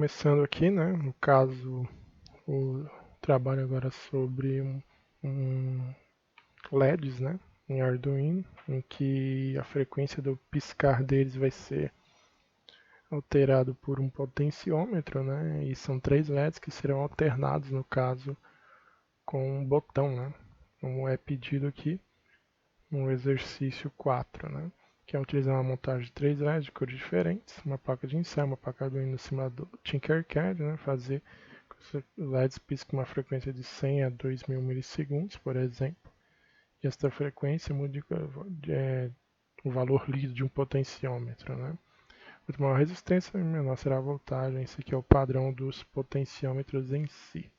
Começando aqui, né? No caso, o trabalho agora sobre um LEDs, né? Em Arduino, em que a frequência do piscar deles vai ser alterado por um potenciômetro, né? E são 3 LEDs que serão alternados, no caso, com um botão, né? Como é pedido aqui no exercício 4, né? Que é utilizar uma montagem de 3 LEDs de cores diferentes, uma placa de ensaio, uma placa Arduino no simulador Tinkercad, né? Fazer os LEDs piscam uma frequência de 100 a 2000 milissegundos, por exemplo. E esta frequência muda o valor lido de um potenciômetro, né? Quanto maior a resistência, menor será a voltagem. Esse aqui é o padrão dos potenciômetros em si.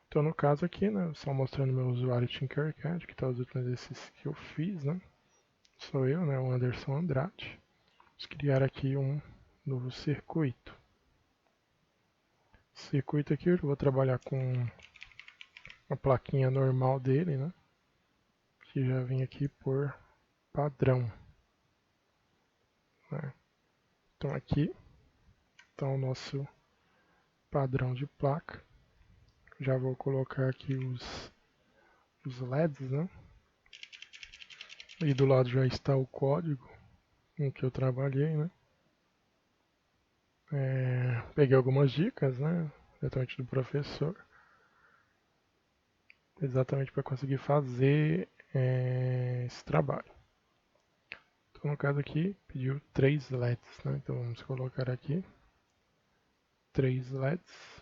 Então, no caso aqui, né, só mostrando meu usuário Tinkercad, que está os últimos exercícios que eu fiz, né? Sou eu, né, o Anderson Andrade. Vamos criar aqui um novo circuito. Circuito aqui eu vou trabalhar com a plaquinha normal dele, né? Que já vem aqui por padrão, né? Então aqui está o nosso padrão de placa. Já vou colocar aqui os LEDs, né? E do lado já está o código em que eu trabalhei, né? Peguei algumas dicas, né? Diretamente do professor, exatamente para conseguir fazer esse trabalho. Então, no caso aqui, pediu 3 LEDs, né? Então vamos colocar aqui 3 LEDs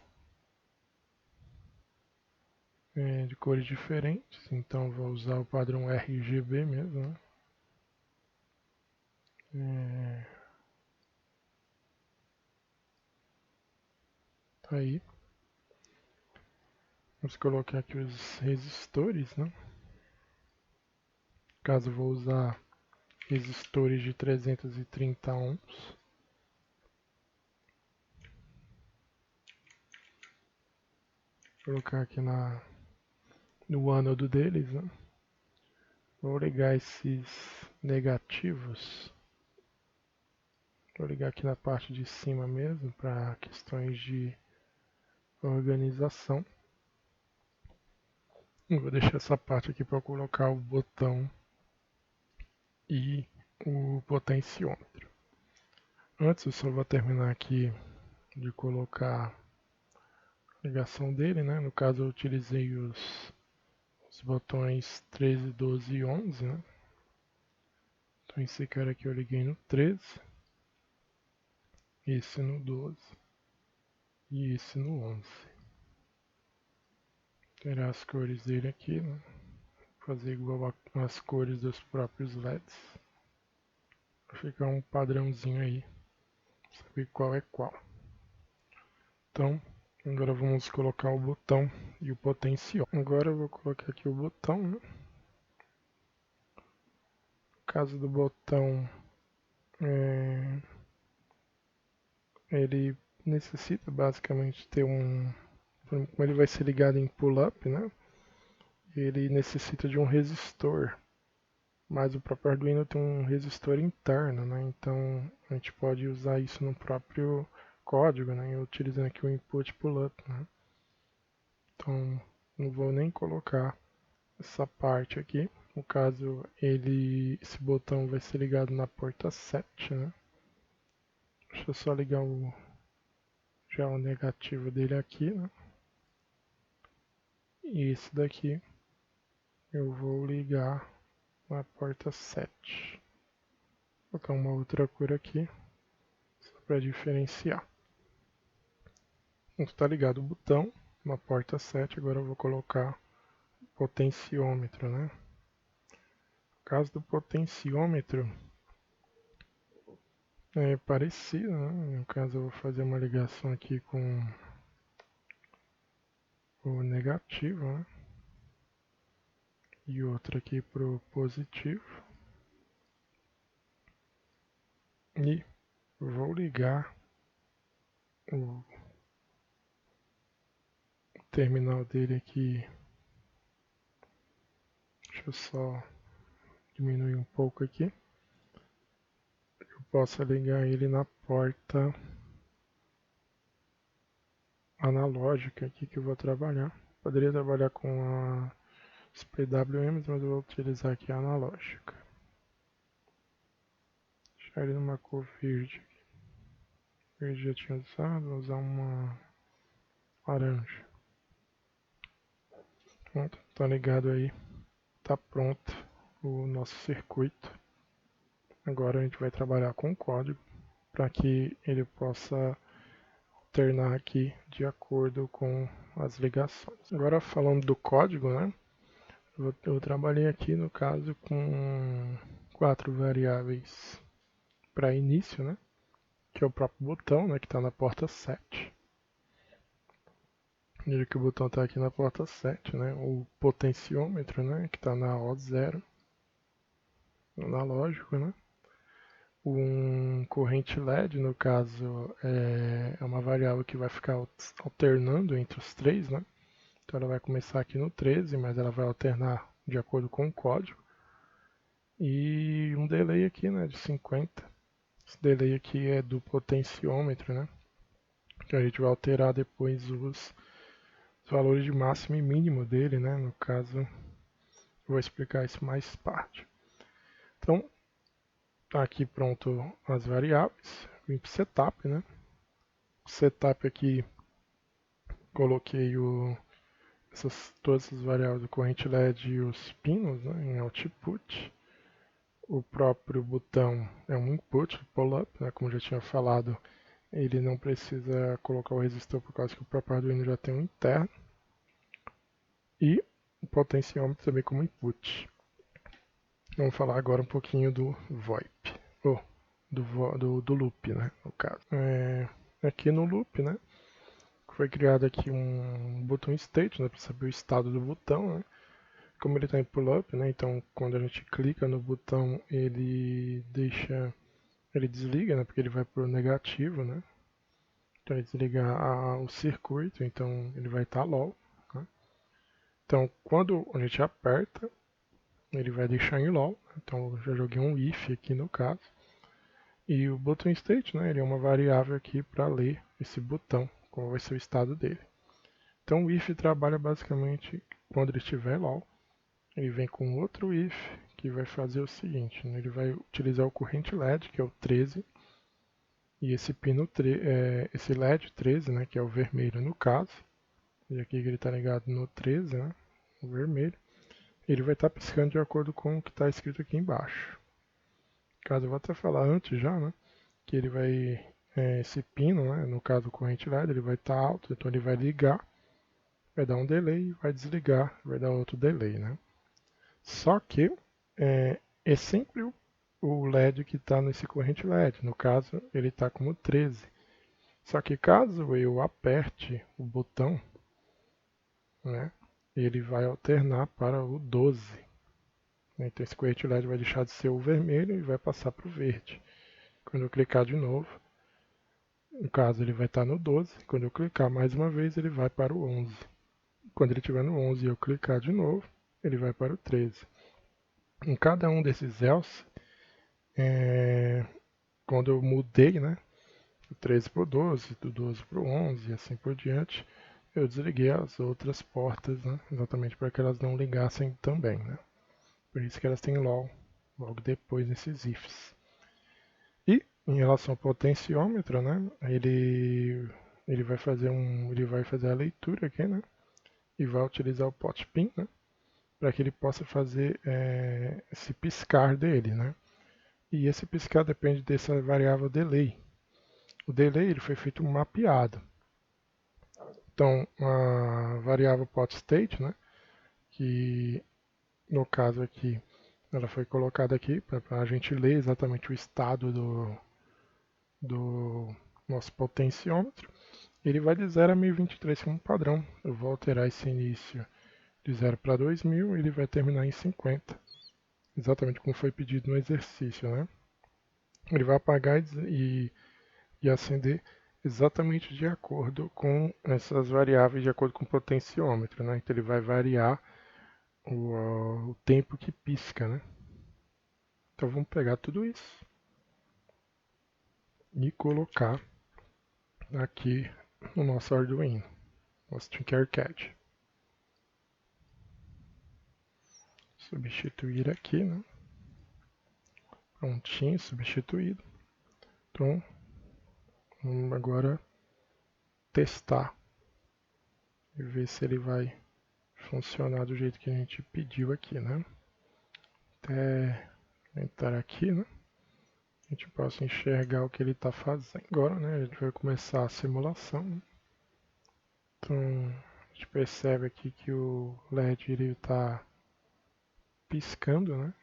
de cores diferentes. Então vou usar o padrão RGB mesmo, né? Tá aí. Vamos colocar aqui os resistores, né? No caso, vou usar resistores de 330 ohms. Vou colocar aqui no ânodo deles, né? Vou ligar esses negativos. Vou ligar aqui na parte de cima mesmo, para questões de organização. Eu vou deixar essa parte aqui para colocar o botão e o potenciômetro. Antes eu só vou terminar aqui de colocar a ligação dele, né? No caso eu utilizei os botões 13, 12 e 11, né? Então esse cara aqui eu liguei no 13, esse no 12 e esse no 11. Terá as cores dele aqui, né? Vou fazer igual as cores dos próprios LEDs. Vai ficar um padrãozinho aí, saber qual é qual. Então, agora vamos colocar o botão e o potencial. Agora eu vou colocar aqui o botão, né? No caso do botão, ele necessita basicamente ter como ele vai ser ligado em pull-up, né? Ele necessita de um resistor, mas o próprio Arduino tem um resistor interno, né? Então a gente pode usar isso no próprio código, né? Eu utilizando aqui o input pull-up, né? Então não vou nem colocar essa parte aqui. No caso, esse botão vai ser ligado na porta 7, né? Deixa eu só ligar já o negativo dele aqui, né? E esse daqui eu vou ligar na porta 7. Vou colocar uma outra cor aqui, só para diferenciar. Está ligado o botão na porta 7, agora eu vou colocar o potenciômetro, né? No caso do potenciômetro, é parecido, né? No caso eu vou fazer uma ligação aqui com o negativo, né? E outra aqui para o positivo. E vou ligar o terminal dele aqui. Deixa eu só diminuir um pouco aqui. Eu posso ligar ele na porta analógica aqui que eu vou trabalhar. Poderia trabalhar com as PWMs, mas eu vou utilizar aqui a analógica. Deixar ele numa cor verde. Verde já tinha usado, vou usar uma laranja. Pronto, tá ligado aí. Tá pronto o nosso circuito. Agora a gente vai trabalhar com o código para que ele possa alternar aqui de acordo com as ligações. Agora falando do código, né? Eu trabalhei aqui no caso com 4 variáveis para início, né? Que é o próprio botão, né? Que está na porta 7. Veja que o botão está aqui na porta 7, né? O potenciômetro, né? Que está na O0, analógico, né? Um corrente LED, no caso, é uma variável que vai ficar alternando entre os três, né? Então ela vai começar aqui no 13, mas ela vai alternar de acordo com o código. E um delay aqui, né, de 50. Esse delay aqui é do potenciômetro, né? Que a gente vai alterar depois os valores de máximo e mínimo dele, né? No caso, eu vou explicar isso mais tarde. Então, tá aqui pronto as variáveis. Vim para setup, né? Setup aqui, coloquei todas essas variáveis do corrente LED e os pinos, né, em output. O próprio botão é um input, pull-up, né, como já tinha falado, ele não precisa colocar o resistor por causa que o próprio Arduino já tem um interno. E o potenciômetro também como input. Vamos falar agora um pouquinho do VoIP, ou do loop, né, no caso. Aqui no loop, né, foi criado aqui um botão state, né, para saber o estado do botão, né. Como ele está em pull-up, né, então quando a gente clica no botão ele desliga, né, porque ele vai para o negativo, né. Então ele desliga o circuito, então ele vai estar low, né. Então quando a gente aperta, ele vai deixar em low, então eu já joguei um if aqui no caso. E o button state, né, ele é uma variável aqui para ler esse botão, qual vai ser o estado dele. Então o if trabalha basicamente quando ele estiver low. Ele vem com outro if que vai fazer o seguinte, né? Ele vai utilizar o corrente LED, que é o 13, e esse pino esse LED 13, né, que é o vermelho no caso, e aqui ele está ligado no 13, né, o vermelho, ele vai estar piscando de acordo com o que está escrito aqui embaixo. Caso eu vou até falar antes já, né, que ele vai, esse pino, né, no caso o corrente LED, ele vai estar alto, então ele vai ligar, vai dar um delay, vai desligar, vai dar outro delay, né. Só que é sempre o LED que está nesse corrente LED. No caso, ele está como 13. Só que caso eu aperte o botão, né, ele vai alternar para o 12. Então esse corrente LED vai deixar de ser o vermelho e vai passar para o verde. Quando eu clicar de novo, no caso ele vai estar no 12. Quando eu clicar mais uma vez, ele vai para o 11. Quando ele estiver no 11 e eu clicar de novo, ele vai para o 13. Em cada um desses else, quando eu mudei, né, do 13 para o 12, do 12 para o 11 e assim por diante, eu desliguei as outras portas, né, exatamente para que elas não ligassem também, né. Por isso que elas têm logo depois nesses ifs. E em relação ao potenciômetro, né, ele vai fazer a leitura aqui, né, e vai utilizar o pot pin, né, para que ele possa fazer esse piscar dele, né. E esse piscar depende dessa variável delay. O delay ele foi feito mapeado. Então, a variável pot state, né, que no caso aqui, ela foi colocada aqui para a gente ler exatamente o estado do nosso potenciômetro. Ele vai de 0 a 1023 como padrão. Eu vou alterar esse início de 0 para 2000 e ele vai terminar em 50, exatamente como foi pedido no exercício, né? Ele vai apagar e acender exatamente de acordo com essas variáveis, de acordo com o potenciômetro, né? Então ele vai variar o tempo que pisca, né? Então vamos pegar tudo isso e colocar aqui no nosso Arduino, nosso Tinkercad. Substituir aqui, né? Prontinho, substituído. Então, vamos agora testar e ver se ele vai funcionar do jeito que a gente pediu aqui, né? Até entrar aqui, né? A gente possa enxergar o que ele está fazendo agora, né? A gente vai começar a simulação, né? Então, a gente percebe aqui que o LED está piscando, né?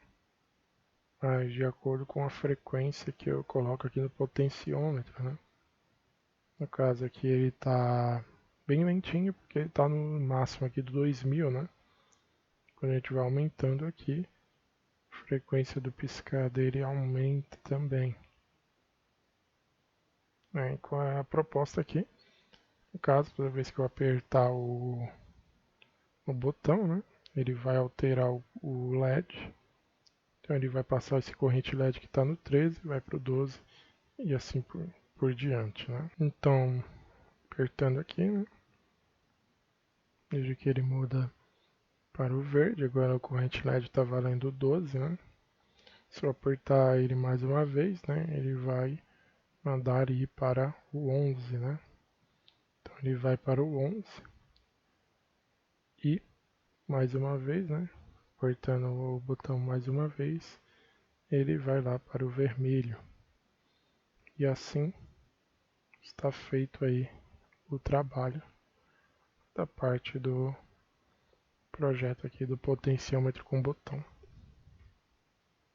Mas de acordo com a frequência que eu coloco aqui no potenciômetro, né? No caso aqui ele está bem lentinho, porque ele está no máximo aqui do 2000, né? Quando a gente vai aumentando aqui, a frequência do piscar dele aumenta também. Com a proposta aqui, no caso, toda vez que eu apertar o botão, né? Ele vai alterar o LED. Então ele vai passar esse corrente LED que está no 13, vai para o 12 e assim por diante, né? Então, apertando aqui, né? Veja que ele muda para o verde, agora o corrente LED está valendo 12, né? Se eu apertar ele mais uma vez, né? Ele vai mandar ir para o 11, né? Então ele vai para o 11 e mais uma vez, né? Apertando o botão mais uma vez, ele vai lá para o vermelho. E assim está feito aí o trabalho da parte do projeto aqui do potenciômetro com botão.